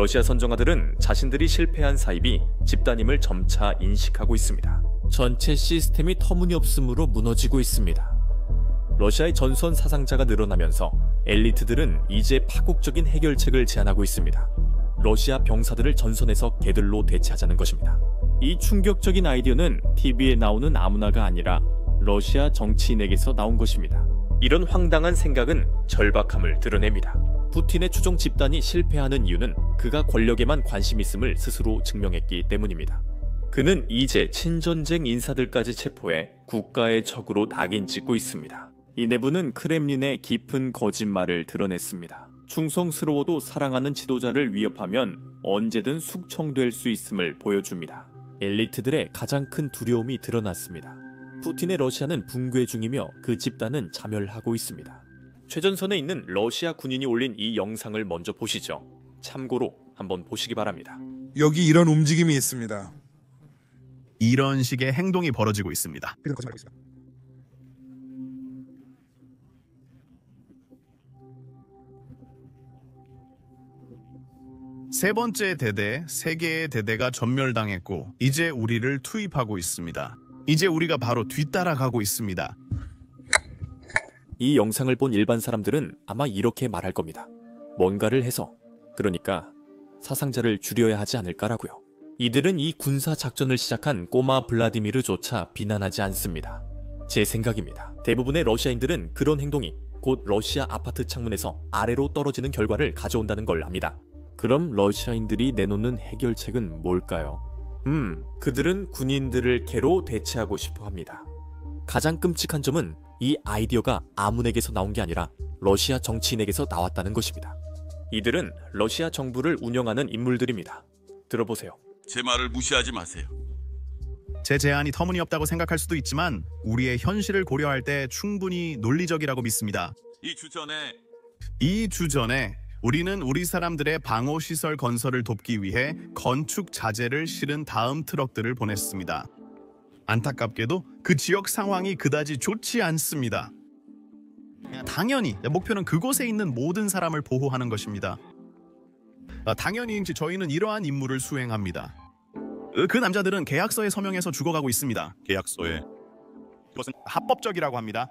러시아 선정가들은 자신들이 실패한 사입이 집단임을 점차 인식하고 있습니다. 전체 시스템이 터무니없음으로 무너지고 있습니다. 러시아의 전선 사상자가 늘어나면서 엘리트들은 이제 파국적인 해결책을 제안하고 있습니다. 러시아 병사들을 전선에서 개들로 대체하자는 것입니다. 이 충격적인 아이디어는 TV에 나오는 아무나가 아니라 러시아 정치인에게서 나온 것입니다. 이런 황당한 생각은 절박함을 드러냅니다. 푸틴의 추종 집단이 실패하는 이유는 그가 권력에만 관심 있음을 스스로 증명했기 때문입니다. 그는 이제 친전쟁 인사들까지 체포해 국가의 적으로 낙인 찍고 있습니다. 이 내부는 크렘린의 깊은 거짓말을 드러냈습니다. 충성스러워도 사랑하는 지도자를 위협하면 언제든 숙청될 수 있음을 보여줍니다. 엘리트들의 가장 큰 두려움이 드러났습니다. 푸틴의 러시아는 붕괴 중이며 그 집단은 자멸하고 있습니다. 최전선에 있는 러시아 군인이 올린 이 영상을 먼저 보시죠. 참고로 한번 보시기 바랍니다. 여기 이런 움직임이 있습니다. 이런 식의 행동이 벌어지고 있습니다. 세 번째 대대, 세 개의 대대가 전멸당했고 이제 우리를 투입하고 있습니다. 이제 우리가 바로 뒤따라가고 있습니다. 이 영상을 본 일반 사람들은 아마 이렇게 말할 겁니다. 뭔가를 해서, 그러니까 사상자를 줄여야 하지 않을까라고요. 이들은 이 군사 작전을 시작한 꼬마 블라디미르조차 비난하지 않습니다. 제 생각입니다. 대부분의 러시아인들은 그런 행동이 곧 러시아 아파트 창문에서 아래로 떨어지는 결과를 가져온다는 걸 압니다. 그럼 러시아인들이 내놓는 해결책은 뭘까요? 그들은 군인들을 개로 대체하고 싶어 합니다. 가장 끔찍한 점은 이 아이디어가 아문에게서 나온 게 아니라 러시아 정치인에게서 나왔다는 것입니다. 이들은 러시아 정부를 운영하는 인물들입니다. 들어보세요. 제 말을 무시하지 마세요. 제 제안이 터무니없다고 생각할 수도 있지만 우리의 현실을 고려할 때 충분히 논리적이라고 믿습니다. 이 주전에 우리는 우리 사람들의 방호시설 건설을 돕기 위해 건축 자재를 실은 다음 트럭들을 보냈습니다. 안타깝게도 그 지역 상황이 그다지 좋지 않습니다. 당연히 목표는 그곳에 있는 모든 사람을 보호하는 것입니다. 당연히 저희는 이러한 임무를 수행합니다. 그 남자들은 계약서에 서명해서 죽어가고 있습니다. 계약서에. 그것은 합법적이라고 합니다.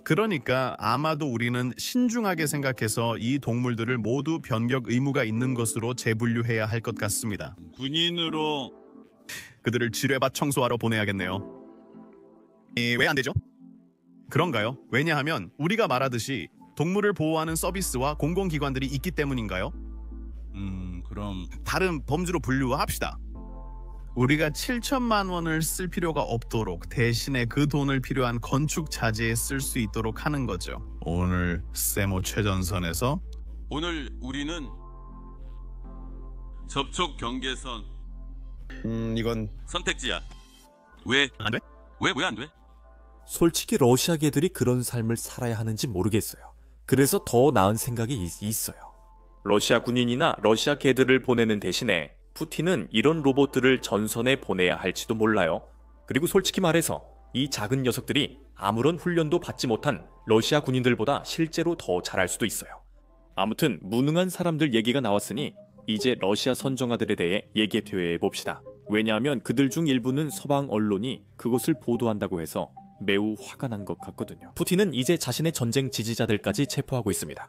그러니까 아마도 우리는 신중하게 생각해서 이 동물들을 모두 변경 의무가 있는 것으로 재분류해야 할 것 같습니다. 군인으로 그들을 지뢰밭 청소하러 보내야겠네요. 왜 안 되죠? 그런가요? 왜냐하면 우리가 말하듯이 동물을 보호하는 서비스와 공공기관들이 있기 때문인가요? 그럼 다른 범주로 분류합시다. 우리가 7천만 원을 쓸 필요가 없도록 대신에 그 돈을 필요한 건축 자재에 쓸 수 있도록 하는 거죠. 오늘 세모 최전선에서 오늘 우리는 접촉 경계선 이건 선택지야. 왜 안 돼? 왜 안 돼? 솔직히 러시아계들이 그런 삶을 살아야 하는지 모르겠어요. 그래서 더 나은 생각이 있어요. 러시아 군인이나 러시아 개들을 보내는 대신에 푸틴은 이런 로봇들을 전선에 보내야 할지도 몰라요. 그리고 솔직히 말해서 이 작은 녀석들이 아무런 훈련도 받지 못한 러시아 군인들보다 실제로 더 잘할 수도 있어요. 아무튼 무능한 사람들 얘기가 나왔으니 이제 러시아 선정아들에 대해 얘기해 봅시다. 왜냐하면 그들 중 일부는 서방 언론이 그것을 보도한다고 해서 매우 화가 난 것 같거든요. 푸틴은 이제 자신의 전쟁 지지자들까지 체포하고 있습니다.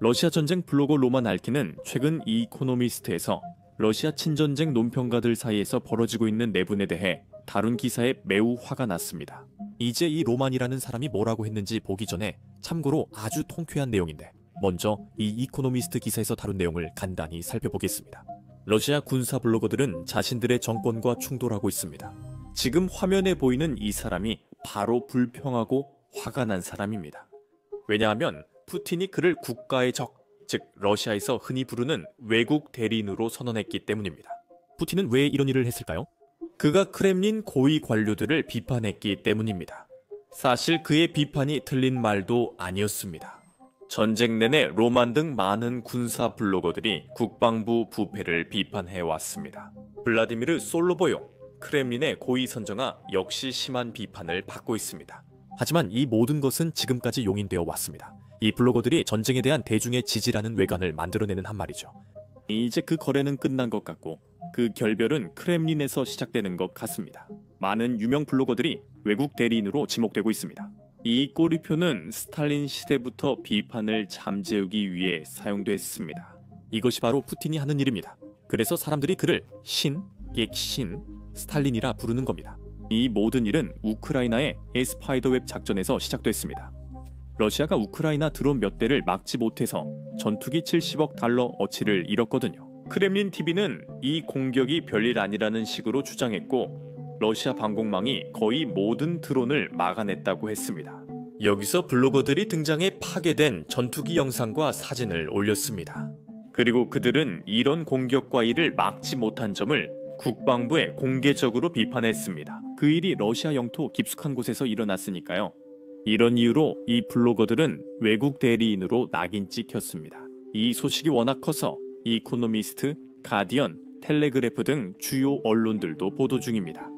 러시아 전쟁 블로거 로만 알키는 최근 이코노미스트에서 러시아 친전쟁 논평가들 사이에서 벌어지고 있는 내분에 대해 다룬 기사에 매우 화가 났습니다. 이제 이 로만이라는 사람이 뭐라고 했는지 보기 전에 참고로 아주 통쾌한 내용인데 먼저 이 이코노미스트 기사에서 다룬 내용을 간단히 살펴보겠습니다. 러시아 군사 블로거들은 자신들의 정권과 충돌하고 있습니다. 지금 화면에 보이는 이 사람이 바로 불평하고 화가 난 사람입니다. 왜냐하면 푸틴이 그를 국가의 적, 즉 러시아에서 흔히 부르는 외국 대리인으로 선언했기 때문입니다. 푸틴은 왜 이런 일을 했을까요? 그가 크렘린 고위 관료들을 비판했기 때문입니다. 사실 그의 비판이 틀린 말도 아니었습니다. 전쟁 내내 로만 등 많은 군사 블로거들이 국방부 부패를 비판해왔습니다. 블라디미르 솔로보요, 크렘린의 고위 선정아 역시 심한 비판을 받고 있습니다. 하지만 이 모든 것은 지금까지 용인되어 왔습니다. 이 블로거들이 전쟁에 대한 대중의 지지라는 외관을 만들어내는 한 말이죠. 이제 그 거래는 끝난 것 같고 그 결별은 크렘린에서 시작되는 것 같습니다. 많은 유명 블로거들이 외국 대리인으로 지목되고 있습니다. 이 꼬리표는 스탈린 시대부터 비판을 잠재우기 위해 사용됐습니다. 이것이 바로 푸틴이 하는 일입니다. 그래서 사람들이 그를 신, 객신, 스탈린이라 부르는 겁니다. 이 모든 일은 우크라이나의 스파이더웹 작전에서 시작됐습니다. 러시아가 우크라이나 드론 몇 대를 막지 못해서 전투기 70억 달러 어치를 잃었거든요. 크렘린 TV는 이 공격이 별일 아니라는 식으로 주장했고 러시아 방공망이 거의 모든 드론을 막아냈다고 했습니다. 여기서 블로거들이 등장해 파괴된 전투기 영상과 사진을 올렸습니다. 그리고 그들은 이런 공격과 이를 막지 못한 점을 국방부에 공개적으로 비판했습니다. 그 일이 러시아 영토 깊숙한 곳에서 일어났으니까요. 이런 이유로 이 블로거들은 외국 대리인으로 낙인 찍혔습니다. 이 소식이 워낙 커서 이코노미스트, 가디언, 텔레그래프 등 주요 언론들도 보도 중입니다.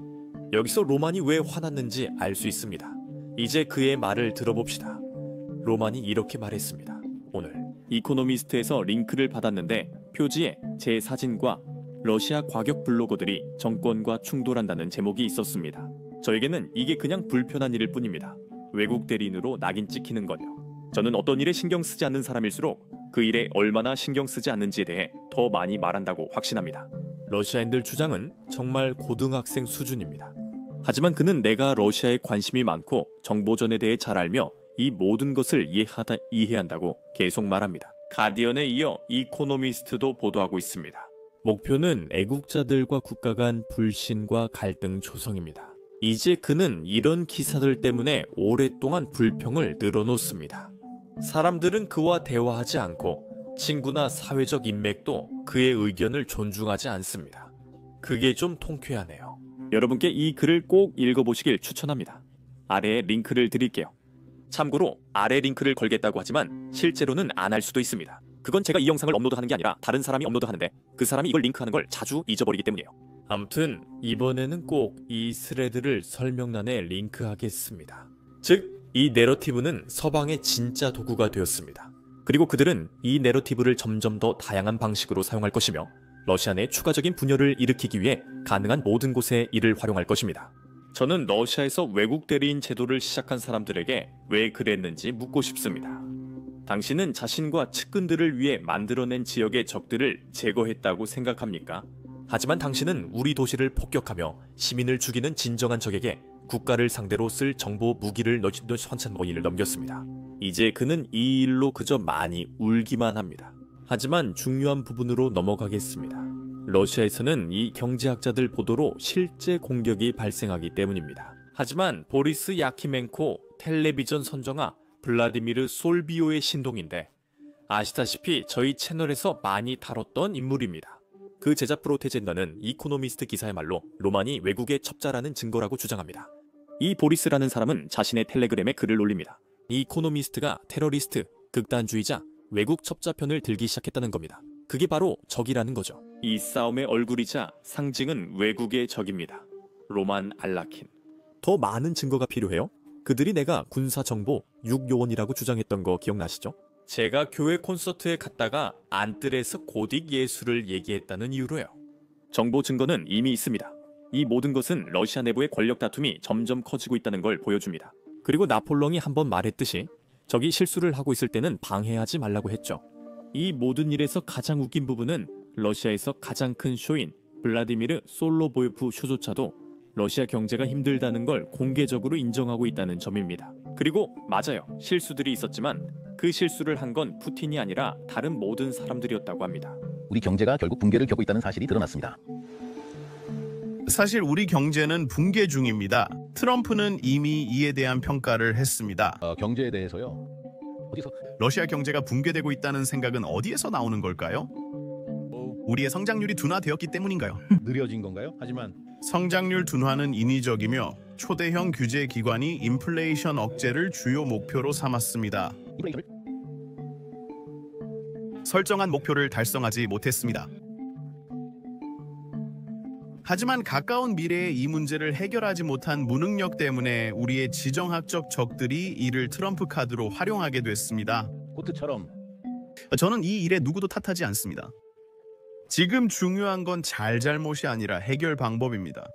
여기서 로만이 왜 화났는지 알 수 있습니다. 이제 그의 말을 들어봅시다. 로만이 이렇게 말했습니다. 오늘 이코노미스트에서 링크를 받았는데 표지에 제 사진과 러시아 과격 블로거들이 정권과 충돌한다는 제목이 있었습니다. 저에게는 이게 그냥 불편한 일일 뿐입니다. 외국 대리인으로 낙인 찍히는 건요. 저는 어떤 일에 신경 쓰지 않는 사람일수록 그 일에 얼마나 신경 쓰지 않는지에 대해 더 많이 말한다고 확신합니다. 러시아인들 주장은 정말 고등학생 수준입니다. 하지만 그는 내가 러시아에 관심이 많고 정보전에 대해 잘 알며 이 모든 것을 이해한다고 계속 말합니다. 가디언에 이어 이코노미스트도 보도하고 있습니다. 목표는 애국자들과 국가 간 불신과 갈등 조성입니다. 이제 그는 이런 기사들 때문에 오랫동안 불평을 늘어놓습니다. 사람들은 그와 대화하지 않고 친구나 사회적 인맥도 그의 의견을 존중하지 않습니다. 그게 좀 통쾌하네요. 여러분께 이 글을 꼭 읽어보시길 추천합니다. 아래에 링크를 드릴게요. 참고로 아래 링크를 걸겠다고 하지만 실제로는 안 할 수도 있습니다. 그건 제가 이 영상을 업로드하는 게 아니라 다른 사람이 업로드하는데 그 사람이 이걸 링크하는 걸 자주 잊어버리기 때문이에요. 아무튼 이번에는 꼭 이 스레드를 설명란에 링크하겠습니다. 즉, 이 내러티브는 서방의 진짜 도구가 되었습니다. 그리고 그들은 이 내러티브를 점점 더 다양한 방식으로 사용할 것이며 러시아 내 추가적인 분열을 일으키기 위해 가능한 모든 곳에 이를 활용할 것입니다. 저는 러시아에서 외국 대리인 제도를 시작한 사람들에게 왜 그랬는지 묻고 싶습니다. 당신은 자신과 측근들을 위해 만들어낸 지역의 적들을 제거했다고 생각합니까? 하지만 당신은 우리 도시를 폭격하며 시민을 죽이는 진정한 적에게 국가를 상대로 쓸 정보 무기를 선천머니를 넘겼습니다. 이제 그는 이 일로 그저 많이 울기만 합니다. 하지만 중요한 부분으로 넘어가겠습니다. 러시아에서는 이 경제학자들 보도로 실제 공격이 발생하기 때문입니다. 하지만 보리스 야키멘코 텔레비전 선정아 블라디미르 솔비오의 신동인데 아시다시피 저희 채널에서 많이 다뤘던 인물입니다. 그 제자 프로테젠더는 이코노미스트 기사의 말로 로만이 외국의 첩자라는 증거라고 주장합니다. 이 보리스라는 사람은 자신의 텔레그램에 글을 올립니다. 이코노미스트가 테러리스트, 극단주의자, 외국 첩자 편을 들기 시작했다는 겁니다. 그게 바로 적이라는 거죠. 이 싸움의 얼굴이자 상징은 외국의 적입니다. 로만 알라킨. 더 많은 증거가 필요해요? 그들이 내가 군사정보 6요원이라고 주장했던 거 기억나시죠? 제가 교회 콘서트에 갔다가 안뜰에서 고딕 예술을 얘기했다는 이유로요. 정보 증거는 이미 있습니다. 이 모든 것은 러시아 내부의 권력 다툼이 점점 커지고 있다는 걸 보여줍니다. 그리고 나폴레옹이 한번 말했듯이 적이 실수를 하고 있을 때는 방해하지 말라고 했죠. 이 모든 일에서 가장 웃긴 부분은 러시아에서 가장 큰 쇼인 블라디미르 솔로보예프 쇼조차도 러시아 경제가 힘들다는 걸 공개적으로 인정하고 있다는 점입니다. 그리고 맞아요. 실수들이 있었지만 그 실수를 한 건 푸틴이 아니라 다른 모든 사람들이었다고 합니다. 우리 경제가 결국 붕괴를 겪고 있다는 사실이 드러났습니다. 사실 우리 경제는 붕괴 중입니다. 트럼프는 이미 이에 대한 평가를 했습니다. 경제에 대해서요. 어디서 러시아 경제가 붕괴되고 있다는 생각은 어디에서 나오는 걸까요? 우리의 성장률이 둔화되었기 때문인가요? 느려진 건가요? 하지만 성장률 둔화는 인위적이며 초대형 규제 기관이 인플레이션 억제를 주요 목표로 삼았습니다. 인플레이션을 설정한 목표를 달성하지 못했습니다. 하지만 가까운 미래에 이 문제를 해결하지 못한 무능력 때문에 우리의 지정학적 적들이 이를 트럼프 카드로 활용하게 됐습니다. 코트처럼 저는 이 일에 누구도 탓하지 않습니다. 지금 중요한 건 잘잘못이 아니라 해결 방법입니다.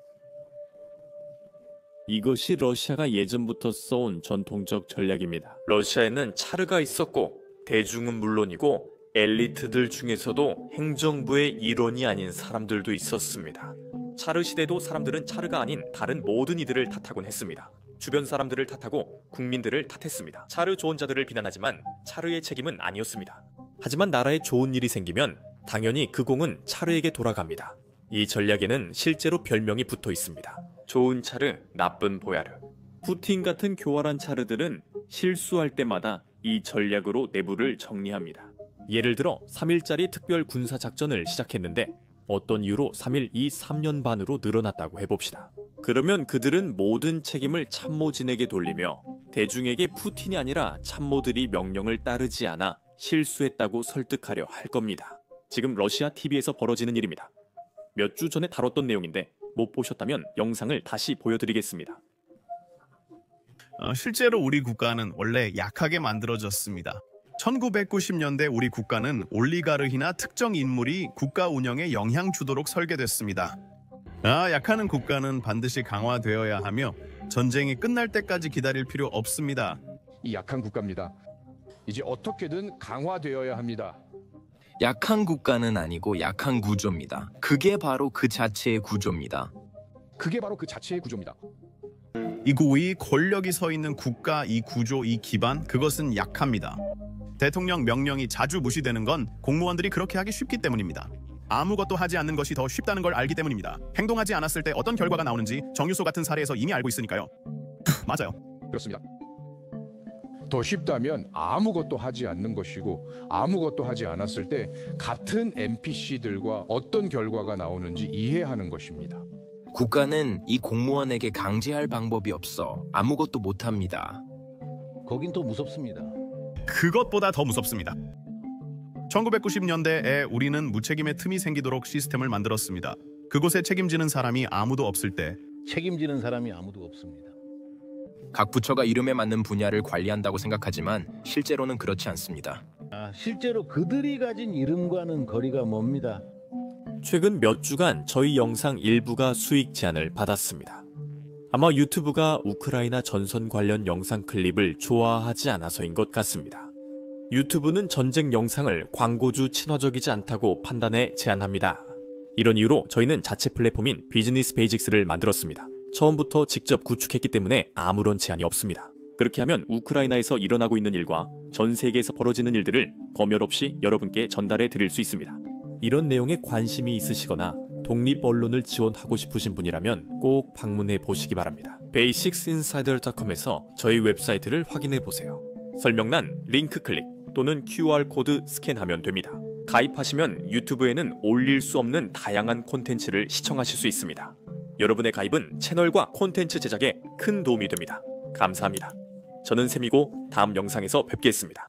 이것이 러시아가 예전부터 써온 전통적 전략입니다. 러시아에는 차르가 있었고 대중은 물론이고 엘리트들 중에서도 행정부의 일원이 아닌 사람들도 있었습니다. 차르 시대도 사람들은 차르가 아닌 다른 모든 이들을 탓하곤 했습니다. 주변 사람들을 탓하고 국민들을 탓했습니다. 차르 조언자들을 비난하지만 차르의 책임은 아니었습니다. 하지만 나라에 좋은 일이 생기면 당연히 그 공은 차르에게 돌아갑니다. 이 전략에는 실제로 별명이 붙어 있습니다. 좋은 차르, 나쁜 보야르. 푸틴 같은 교활한 차르들은 실수할 때마다 이 전략으로 내부를 정리합니다. 예를 들어 3일짜리 특별 군사작전을 시작했는데 어떤 이유로 3일 이 3년 반으로 늘어났다고 해봅시다. 그러면 그들은 모든 책임을 참모진에게 돌리며 대중에게 푸틴이 아니라 참모들이 명령을 따르지 않아 실수했다고 설득하려 할 겁니다. 지금 러시아 TV에서 벌어지는 일입니다. 몇 주 전에 다뤘던 내용인데 못 보셨다면 영상을 다시 보여드리겠습니다. 실제로 우리 국가는 원래 약하게 만들어졌습니다. 1990년대 우리 국가는 올리가르히나 특정 인물이 국가 운영에 영향 주도록 설계됐습니다. 약하는 국가는 반드시 강화되어야 하며 전쟁이 끝날 때까지 기다릴 필요 없습니다. 이 약한 국가입니다. 이제 어떻게든 강화되어야 합니다. 약한 국가는 아니고 약한 구조입니다. 그게 바로 그 자체의 구조입니다. 그게 바로 그 자체의 구조입니다. 이 권력이 서 있는 국가, 이 구조, 이 기반, 그것은 약합니다. 대통령 명령이 자주 무시되는 건 공무원들이 그렇게 하기 쉽기 때문입니다. 아무것도 하지 않는 것이 더 쉽다는 걸 알기 때문입니다. 행동하지 않았을 때 어떤 결과가 나오는지 정유소 같은 사례에서 이미 알고 있으니까요. 맞아요. 그렇습니다. 더 쉽다면 아무것도 하지 않는 것이고 아무것도 하지 않았을 때 같은 NPC들과 어떤 결과가 나오는지 이해하는 것입니다. 국가는 이 공무원에게 강제할 방법이 없어 아무것도 못합니다. 거긴 또 무섭습니다. 그것보다 더 무섭습니다. 1990년대에 우리는 무책임의 틈이 생기도록 시스템을 만들었습니다. 그곳에 책임지는 사람이 아무도 없을 때 책임지는 사람이 아무도 없습니다. 각 부처가 이름에 맞는 분야를 관리한다고 생각하지만 실제로는 그렇지 않습니다. 실제로 그들이 가진 이름과는 거리가 멉니다. 최근 몇 주간 저희 영상 일부가 수익 제한을 받았습니다. 아마 유튜브가 우크라이나 전선 관련 영상 클립을 좋아하지 않아서인 것 같습니다. 유튜브는 전쟁 영상을 광고주 친화적이지 않다고 판단해 제한합니다. 이런 이유로 저희는 자체 플랫폼인 비즈니스 베이직스를 만들었습니다. 처음부터 직접 구축했기 때문에 아무런 제한이 없습니다. 그렇게 하면 우크라이나에서 일어나고 있는 일과 전 세계에서 벌어지는 일들을 검열 없이 여러분께 전달해 드릴 수 있습니다. 이런 내용에 관심이 있으시거나 독립 언론을 지원하고 싶으신 분이라면 꼭 방문해 보시기 바랍니다. basicsinsider.com에서 저희 웹사이트를 확인해 보세요. 설명란 링크 클릭 또는 QR코드 스캔하면 됩니다. 가입하시면 유튜브에는 올릴 수 없는 다양한 콘텐츠를 시청하실 수 있습니다. 여러분의 가입은 채널과 콘텐츠 제작에 큰 도움이 됩니다. 감사합니다. 저는 샘이고 다음 영상에서 뵙겠습니다.